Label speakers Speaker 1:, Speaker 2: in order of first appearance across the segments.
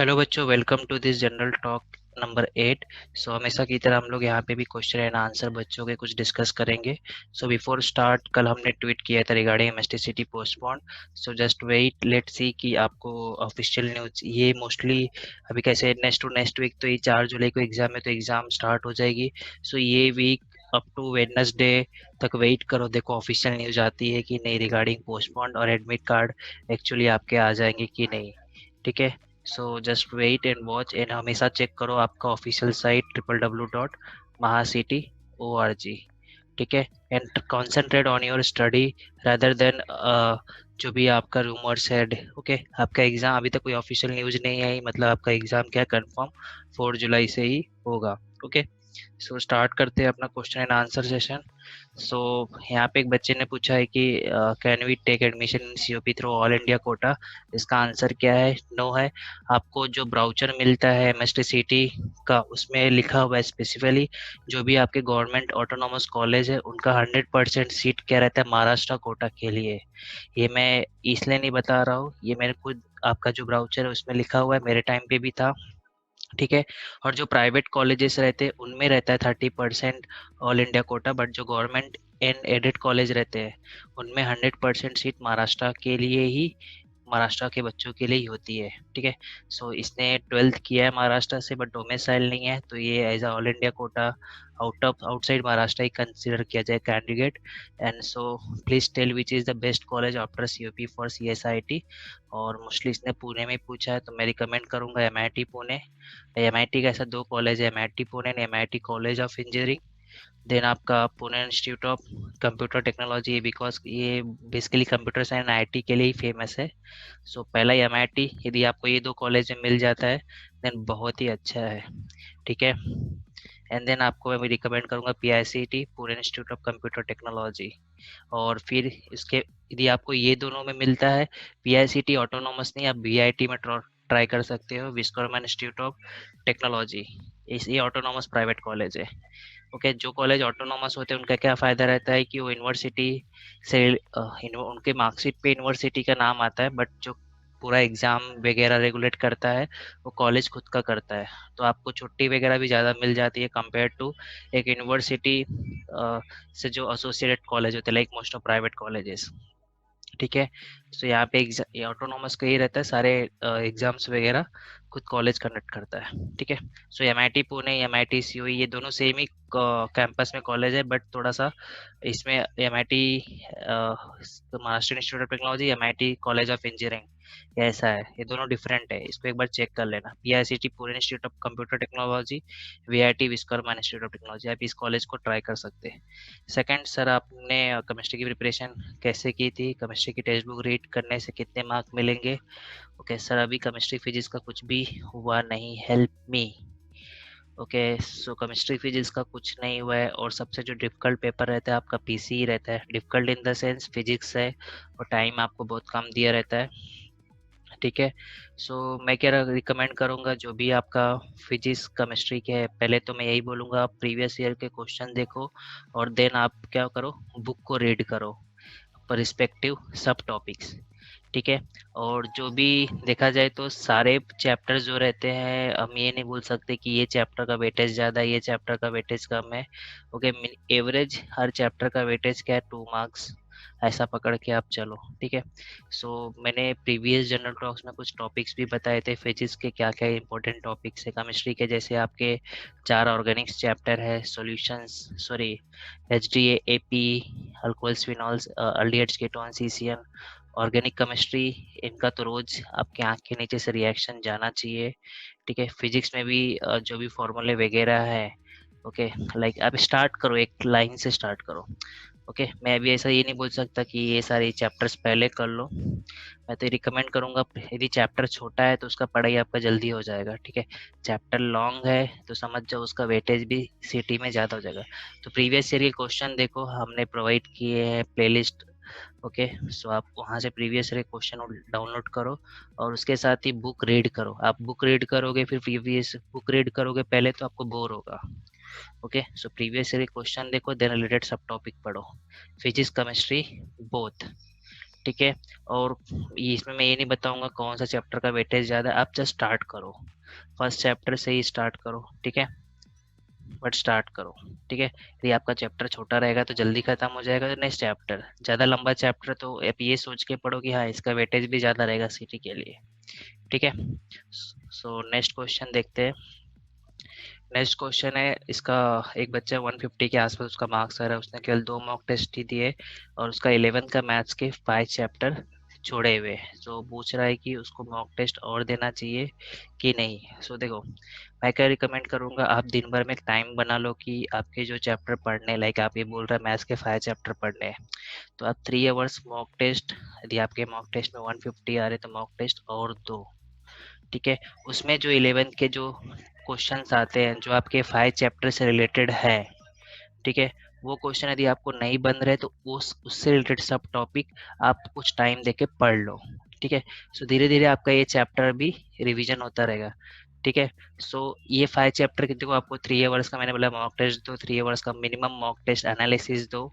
Speaker 1: Hello बच्चों, welcome to this general talk number 8। So हमेशा की तरह हम लोग यहाँ पे भी क्वेश्चन एंड आंसर बच्चों के कुछ डिस्कस करेंगे। सो बिफोर स्टार्ट, कल हमने ट्वीट किया था regarding MHT CET postpone. So just wait, let's see कि आपको ऑफिशियल न्यूज ये मोस्टली अभी कैसे नेक्स्ट टू नेक्स्ट वीक, तो ये 4 जुलाई को एग्जाम है तो एग्जाम स्टार्ट हो जाएगी। सो ये वीक अप टू वेडनेसडे तक वेट करो, देखो ऑफिशियल न्यूज आती है कि नहीं रिगार्डिंग पोस्टपोन, और एडमिट कार्ड एक्चुअली आपके आ जाएंगे कि नहीं। ठीक है। So just wait and watch, and हमेशा चेक करो आपका ऑफिशियल साइट www.mahacity.org। ठीक है। And concentrate on your study rather than जो भी आपका रूमर्स है। ओके, आपका एग्जाम अभी तक कोई ऑफिशियल न्यूज नहीं आई, मतलब आपका एग्जाम क्या कंफर्म 4 जुलाई से ही होगा। ओके। सो स्टार्ट करते हैं अपना question and answer session. So यहाँ पे एक बच्चे ने पूछा है कि can we take admission in COP through all India quota. इसका आंसर क्या है? नो है। आपको जो ब्राउचर मिलता है एमएसटी सिटी का, उसमें लिखा हुआ है स्पेसिफिकली जो भी आपके गवर्नमेंट ऑटोनॉमस कॉलेज है उनका 100% सीट क्या रहता है महाराष्ट्र कोटा के लिए। ये मैं इसलिए नहीं बता रहा हूँ, ये मैंने खुद आपका जो ब्राउचर है उसमें लिखा हुआ है, मेरे टाइम पे भी था। ठीक है। और जो प्राइवेट कॉलेजेस रहते हैं उनमें रहता है 30% ऑल इंडिया कोटा, बट जो गवर्नमेंट एंड एडेड कॉलेज रहते हैं उनमें 100% सीट महाराष्ट्र के लिए ही, महाराष्ट्र के बच्चों के लिए ही होती है। ठीक है। सो इसने 12th किया है महाराष्ट्र से बट डोमिसाइल नहीं है, तो ये as a all India quota outside Maharashtra ही कंसिडर किया जाए candidate. And so please tell which is the best college after COP for CSIT. और मोस्टली इसने पुणे में पूछा है, तो मैं रिकमेंड करूंगा एमआईटी पुणे। एमआईटी का ऐसा 2 कॉलेज है, MIT Pune and MIT college of engineering. Then आपका Pune institute of computer technology, because ये बेसिकली कंप्यूटर साइंस आईटी के लिए ही फेमस है। सो पहला ही एमआईटी, यदि आपको ये 2 कॉलेज में मिल जाता है देन बहुत ही अच्छा है। ठीक है। एंड देन आपको मैं रिकमेंड करूंगा PICT, Pune institute of computer technology. और फिर इसके यदि आपको ये दोनों में मिलता है, पीआईसीटी ऑटोनॉमस नहीं, आप वीआईटी में ट्राई कर सकते हो, विश्वकर्मा इंस्टीट्यूट ऑफ टेक्नोलॉजी। इस ये ऑटोनॉमस प्राइवेट कॉलेज है। ओके। जो कॉलेज ऑटोनॉमस होते हैं उनका क्या फ़ायदा रहता है कि वो यूनिवर्सिटी से उनके मार्कशीट पे यूनिवर्सिटी का नाम आता है, बट जो पूरा एग्ज़ाम वगैरह रेगुलेट करता है वो कॉलेज खुद का करता है। तो आपको छुट्टी वगैरह भी ज़्यादा मिल जाती है कंपेयर टू एक यूनिवर्सिटी से जो एसोसिएटेड कॉलेज होते हैं like most of private colleges. ठीक है। सो यहाँ पे ये ऑटोनॉमस का ही रहता है, सारे एग्जाम्स वगैरह खुद कॉलेज कंडक्ट करता है। ठीक है। सो एमआईटी पुणे, एमआईटी सीओई, ये दोनों सेम ही कैंपस में कॉलेज है, बट थोड़ा सा इसमें MIT Maharashtra institute of technology, MIT college of engineering, ऐसा है। ये दोनों डिफरेंट है, इसको एक बार चेक कर लेना। PICT Pune institute of computer technology, VIT Vishwakarma institute of technology, आप इस कॉलेज को ट्राई कर सकते हैं। सेकंड सर, आपने केमिस्ट्री की प्रिपरेशन कैसे की थी? केमिस्ट्री की टेक्स्ट बुक रीड करने से कितने मार्क मिलेंगे? ओके सर, अभी केमिस्ट्री फिजिक्स का कुछ भी हुआ नहीं, हेल्प मी। ओके। सो केमिस्ट्री फिजिक्स का कुछ नहीं हुआ है, और सबसे जो डिफिकल्ट पेपर रहता है आपका पीसी ही रहता है। Difficult in the sense physics है, और टाइम आपको बहुत कम दिया रहता है। ठीक है। सो मैं क्या रिकमेंड करूँगा, जो भी आपका फिजिक्स केमिस्ट्री के है, पहले तो मैं यही बोलूँगा आप प्रीवियस ईयर के क्वेश्चन देखो, और देन आप क्या करो, बुक को रीड करो रिस्पेक्टिव सब टॉपिक्स। ठीक है। और जो भी देखा जाए तो सारे चैप्टर जो रहते हैं, हम ये नहीं बोल सकते कि ये चैप्टर का वेटेज ज़्यादा है, ये चैप्टर का वेटेज कम है। ओके। एवरेज हर चैप्टर का वेटेज क्या है, 2 मार्क्स, ऐसा पकड़ के आप चलो। ठीक है। सो मैंने प्रीवियस जनरल टॉक्स में कुछ टॉपिक्स भी बताए थे फिजिक्स के, क्या क्या इंपॉर्टेंट टॉपिक्स है। केमिस्ट्री के जैसे आपके 4 ऑर्गेनिक्स चैप्टर है, solutions, sorry, HDA, AP, alcohols, phenols, aldehydes, ketone, CCN, organic chemistry, इनका तो रोज आपके आंख के नीचे से रिएक्शन जाना चाहिए। ठीक है। फिजिक्स में भी जो भी फॉर्मूले वगैरह है, ओके, लाइक आप स्टार्ट करो, एक लाइन से स्टार्ट करो। ओके। मैं अभी ऐसा ये नहीं बोल सकता कि ये सारे चैप्टर्स पहले कर लो। मैं तो रिकमेंड करूंगा, यदि चैप्टर छोटा है तो उसका पढ़ाई आपका जल्दी हो जाएगा। ठीक है। चैप्टर लॉन्ग है तो समझ जाओ उसका वेटेज भी सिटी में ज़्यादा हो जाएगा। तो प्रीवियस ईयर के क्वेश्चन देखो, हमने प्रोवाइड किए हैं प्लेलिस्ट। ओके। सो आप वहाँ से प्रीवियस ईयर क्वेश्चन डाउनलोड करो, और उसके साथ ही बुक रीड करो। आप बुक रीड करोगे, फिर प्रीवियस बुक रीड करोगे पहले, तो आपको बोर होगा। Okay. So previous year question देखो, देन रिलेटेड सब टॉपिक पढ़ो, फिजिक्स केमिस्ट्री बोथ। ठीक है। और इसमें मैं ये नहीं बताऊंगा कौन सा चैप्टर का वेटेज ज़्यादा है, आप जस्ट स्टार्ट करो, फर्स्ट चैप्टर से ही स्टार्ट करो, ठीक है, बट स्टार्ट करो, ठीक है। यदि आपका चैप्टर छोटा रहेगा तो जल्दी खत्म हो जाएगा, तो नेक्स्ट चैप्टर, ज़्यादा लंबा चैप्टर तो आप ये सोच के पढ़ो कि हाँ इसका वेटेज भी ज़्यादा रहेगा सीटी के लिए, ठीक है। सो नेक्स्ट क्वेश्चन देखते हैं। नेक्स्ट क्वेश्चन है इसका, एक बच्चा 150 के आसपास उसका मार्क्स आ रहा है, उसने केवल 2 मॉक टेस्ट ही दिए और उसका 11th का मैथ्स के 5 चैप्टर छोड़े हुए हैं। सो पूछ रहा है कि उसको मॉक टेस्ट और देना चाहिए कि नहीं। सो देखो, मैं क्या रिकमेंड करूँगा, आप दिन भर में एक टाइम बना लो कि आपके जो चैप्टर पढ़ने, लाइक आप ये बोल रहे हैं मैथ्स के 5 चैप्टर पढ़ने हैं, तो आप 3 आवर्स मॉक टेस्ट, यदि आपके मॉक टेस्ट में 150 आ रहे तो मॉक टेस्ट और दो, ठीक है। उसमें जो 11th के जो क्वेश्चंस आते हैं जो आपके 5 चैप्टर से रिलेटेड है, ठीक है, वो क्वेश्चन यदि आपको नहीं बन रहे तो उस उससे रिलेटेड सब टॉपिक आप कुछ टाइम देके पढ़ लो, ठीक है। सो धीरे धीरे आपका ये चैप्टर भी रिवीजन होता रहेगा, ठीक है। सो ये 5 चैप्टर के देखो, आपको 3 आवर्स का मैंने बोला मॉक टेस्ट दो, 3 आवर्स का मिनिमम मॉक टेस्ट एनालिसिस दो,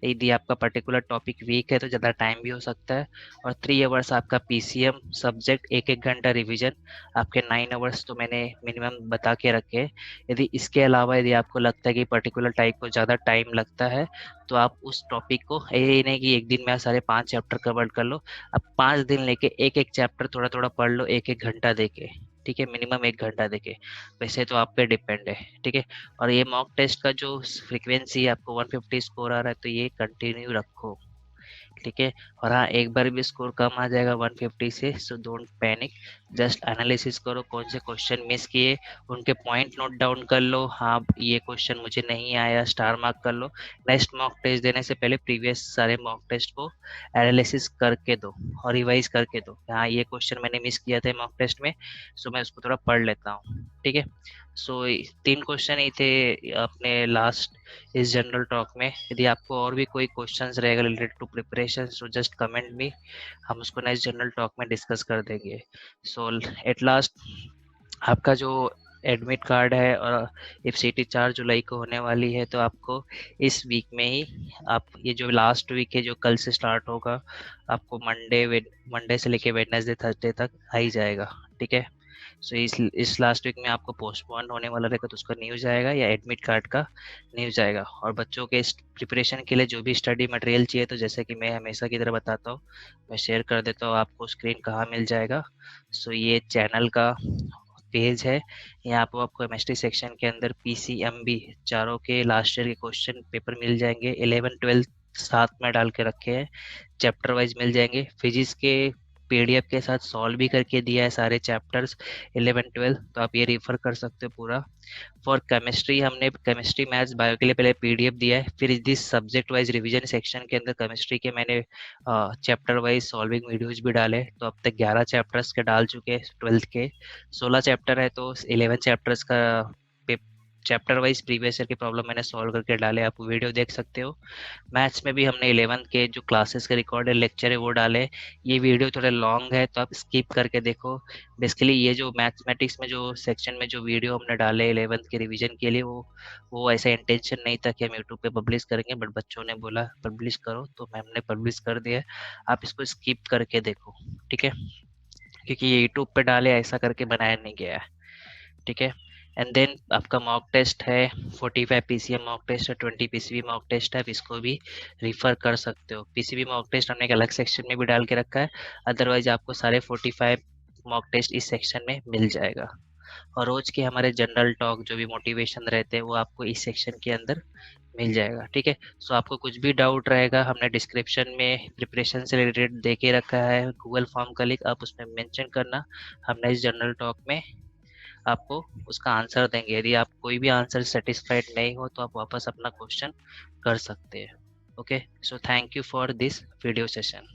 Speaker 1: यदि आपका पर्टिकुलर टॉपिक वीक है तो ज़्यादा टाइम भी हो सकता है, और 3 आवर्स आपका पीसीएम सब्जेक्ट, एक एक घंटा रिवीजन, आपके 9 आवर्स तो मैंने मिनिमम बता के रखे। यदि इसके अलावा यदि आपको लगता है कि पर्टिकुलर टाइप को ज़्यादा टाइम लगता है तो आप उस टॉपिक को, ये नहीं कि एक दिन में आप सारे 5 चैप्टर कवर कर लो, आप 5 दिन लेके एक एक चैप्टर थोड़ा थोड़ा पढ़ लो, एक एक घंटा देके, ठीक है, मिनिमम 1 घंटा देके, वैसे तो आप पे डिपेंड है, ठीक है। और ये मॉक टेस्ट का जो फ्रीक्वेंसी आपको 150 स्कोर आ रहा है तो ये कंटिन्यू रखो, ठीक है। और हाँ, एक बार भी स्कोर कम आ जाएगा 150 से, so don't panic, just analysis करो कौन से क्वेश्चन मिस किए, उनके पॉइंट नोट डाउन कर लो, हाँ ये क्वेश्चन मुझे नहीं आया, स्टार मार्क कर लो। नेक्स्ट मॉक टेस्ट देने से पहले प्रीवियस सारे मॉक टेस्ट को एनालिसिस करके दो और रिवाइज करके दो, हाँ ये क्वेश्चन मैंने मिस किया था मॉक टेस्ट में, सो मैं उसको थोड़ा पढ़ लेता हूँ, ठीक है। सो 3 क्वेश्चन ही थे अपने लास्ट इस जनरल टॉक में। यदि आपको और भी कोई क्वेश्चंस रहेगा related to preparation, so just comment me, हम उसको नेक्स्ट जनरल टॉक में डिस्कस कर देंगे। सो एट लास्ट, आपका जो एडमिट कार्ड है और इफ सीटी 4 जुलाई को होने वाली है तो आपको इस वीक में ही, आप ये जो लास्ट वीक है जो कल से स्टार्ट होगा, आपको मंडे से लेके वेडनेसडे थर्सडे तक आ ही जाएगा, ठीक है। सो इस लास्ट वीक में आपको पोस्टपोन होने वाला रहेगा तो उसका न्यूज़ आएगा या एडमिट कार्ड का न्यूज़ आएगा। और बच्चों के प्रिपरेशन के लिए जो भी स्टडी मटेरियल चाहिए, तो जैसे कि मैं हमेशा की तरह बताता हूँ, मैं शेयर कर देता हूँ आपको स्क्रीन कहाँ मिल जाएगा। सो ये चैनल का पेज है, यहाँ पर आपको केमिस्ट्री सेक्शन के अंदर पीसीएमबी चारों के लास्ट ईयर के क्वेश्चन पेपर मिल जाएंगे, 11 12 साथ में डाल के रखे हैं, चैप्टर वाइज मिल जाएंगे। फिजिक्स के पीडीएफ के साथ सॉल्व भी करके दिया है सारे चैप्टर्स 11 12, तो आप ये रेफर कर सकते हो पूरा। फॉर केमिस्ट्री हमने केमिस्ट्री मैथ्स बायो के लिए पहले पीडीएफ दिया है, फिर this subject wise revision section के अंदर केमिस्ट्री के मैंने चैप्टर वाइज सॉल्विंग वीडियोज भी डाले, तो अब तक 11 चैप्टर्स के डाल चुके हैं, 12th के 16 चैप्टर है, तो 11 चैप्टर्स का चैप्टर वाइज प्रीवियस ईयर की प्रॉब्लम मैंने सॉल्व करके डाले, आप वीडियो देख सकते हो। मैथ्स में भी हमने 11th के जो क्लासेस के रिकॉर्डेड लेक्चर है वो डाले, ये वीडियो थोड़े लॉन्ग है तो आप स्किप करके देखो। बेसिकली ये जो मैथमेटिक्स में जो सेक्शन में जो वीडियो हमने डाले 11th के रिवीजन के लिए, वो ऐसा इंटेंशन नहीं था कि हम यूट्यूब पे पब्लिश करेंगे, बट बच्चों ने बोला पब्लिश करो तो मैम ने पब्लिश कर दिया, आप इसको स्किप करके देखो, ठीक है, क्योंकि ये यूट्यूब पे डाले ऐसा करके बनाया नहीं गया है, ठीक है। एंड देन आपका मॉक टेस्ट है 45 पीसीएम मॉक टेस्ट है, 20 पीसीबी मॉक टेस्ट है, आप इसको भी रिफर कर सकते हो। पीसीबी मॉक टेस्ट हमने एक अलग सेक्शन में भी डाल के रखा है, अदरवाइज आपको सारे 45 मॉक टेस्ट इस सेक्शन में मिल जाएगा। और रोज के हमारे जनरल टॉक जो भी मोटिवेशन रहते हैं वो आपको इस सेक्शन के अंदर मिल जाएगा, ठीक है। सो आपको कुछ भी डाउट रहेगा, हमने डिस्क्रिप्शन में प्रिपरेशन से रिलेटेड दे के रखा है, गूगल फॉर्म का लिंक, आप उसमें मेंशन करना, हमने इस जनरल टॉक में आपको उसका आंसर देंगे। यदि आप कोई भी आंसर सेटिस्फाइड नहीं हो तो आप वापस अपना क्वेश्चन कर सकते हैं। Okay, so thank you for this video session.